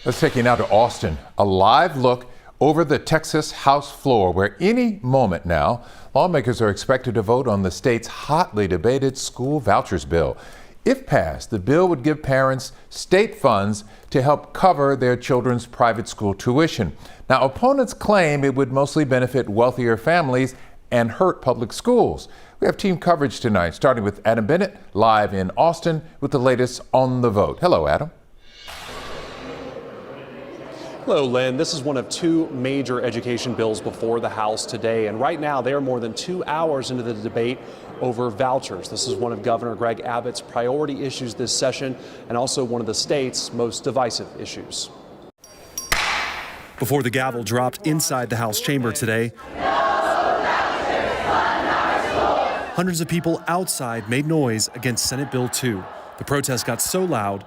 Let's take you now to Austin. A live look over the Texas House floor, where any moment now, lawmakers are expected to vote on the state's hotly debated school vouchers bill. If passed, the bill would give parents state funds to help cover their children's private school tuition. Now, opponents claim it would mostly benefit wealthier families and hurt public schools. We have team coverage tonight, starting with Adam Bennett, live in Austin with the latest on the vote. Hello, Adam. Hello, Lynn. This is one of two major education bills before the House today, and right now they are more than 2 hours into the debate over vouchers. This is one of Governor Greg Abbott's priority issues this session, and also one of the state's most divisive issues. Before the gavel dropped inside the House chamber today, hundreds of people outside made noise against Senate Bill 2. The protest got so loud,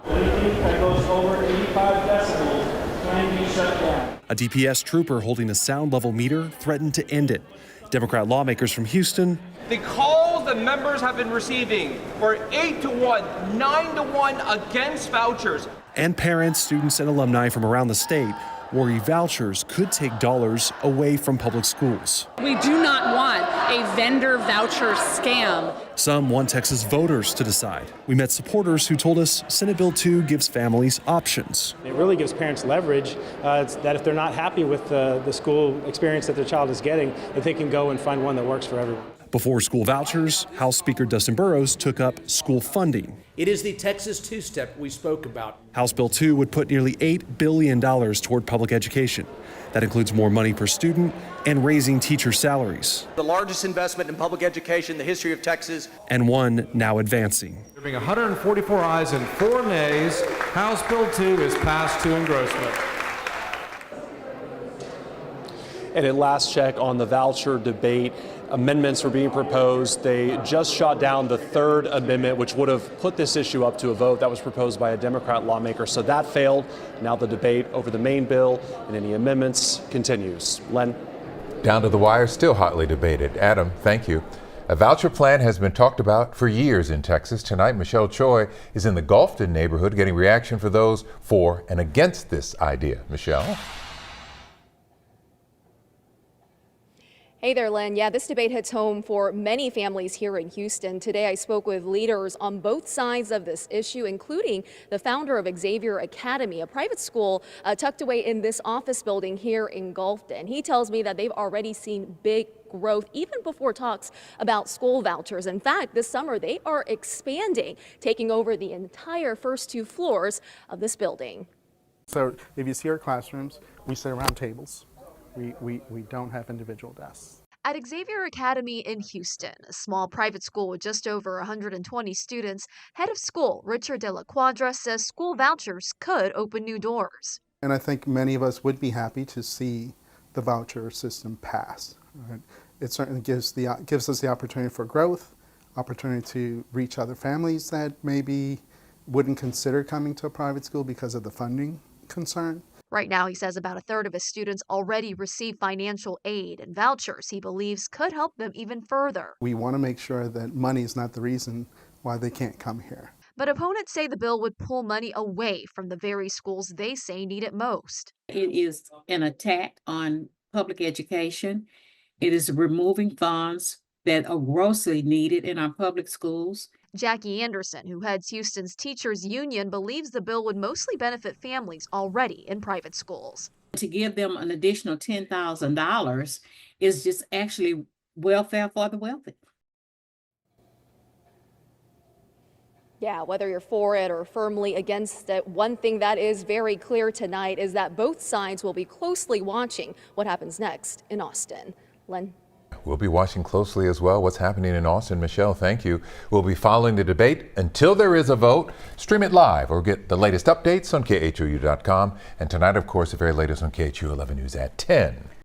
a DPS trooper holding a sound level meter threatened to end it. Democrat lawmakers from Houston. The calls that members have been receiving were 8-1, 9-1 against vouchers. And parents, students, and alumni from around the state worry vouchers could take dollars away from public schools. We do not want a vendor voucher scam. Some want Texas voters to decide. We met supporters who told us Senate Bill 2 gives families options. It really gives parents leverage that if they're not happy with the school experience that their child is getting, that they can go and find one that works for everyone. Before school vouchers, House Speaker Dustin Burrows took up school funding. It is the Texas two-step we spoke about. House Bill 2 would put nearly $8 billion toward public education. That includes more money per student and raising teacher salaries. The largest investment in public education in the history of Texas. And one now advancing. There being 144 ayes and 4 nays, House Bill 2 is passed to engrossment. And at last check on the voucher debate, amendments were being proposed. They just shot down the third amendment, which would have put this issue up to a vote. That was proposed by a Democrat lawmaker, so that failed. Now the debate over the main bill and any amendments continues. Len? Down to the wire, still hotly debated. Adam, thank you. A voucher plan has been talked about for years in Texas. Tonight, Michelle Choi is in the Gulfton neighborhood getting reaction for those for and against this idea. Michelle? Hey there, Len. Yeah, this debate hits home for many families here in Houston. Today, I spoke with leaders on both sides of this issue, including the founder of Xavier Academy, a private school tucked away in this office building here in Gulfton. He tells me that they've already seen big growth even before talks about school vouchers. In fact, this summer, they are expanding, taking over the entire first 2 floors of this building. So if you see our classrooms, we sit around tables. We don't have individual desks. At Xavier Academy in Houston, a small private school with just over 120 students, head of school Richard De La Quadra says school vouchers could open new doors. And I think many of us would be happy to see the voucher system pass. Right? It certainly gives us the opportunity for growth, opportunity to reach other families that maybe wouldn't consider coming to a private school because of the funding concern. Right now, he says about a third of his students already receive financial aid, and vouchers he believes could help them even further. We want to make sure that money is not the reason why they can't come here. But opponents say the bill would pull money away from the very schools they say need it most. It is an attack on public education. It is removing funds that are grossly needed in our public schools. Jackie Anderson, who heads Houston's Teachers Union, believes the bill would mostly benefit families already in private schools. To give them an additional $10,000 is just actually welfare for the wealthy. Yeah, whether you're for it or firmly against it, one thing that is very clear tonight is that both sides will be closely watching what happens next in Austin. Len? We'll be watching closely as well what's happening in Austin. Michelle, thank you. We'll be following the debate until there is a vote. Stream it live or get the latest updates on KHOU.com. And tonight, of course, the very latest on KHOU 11 News at 10.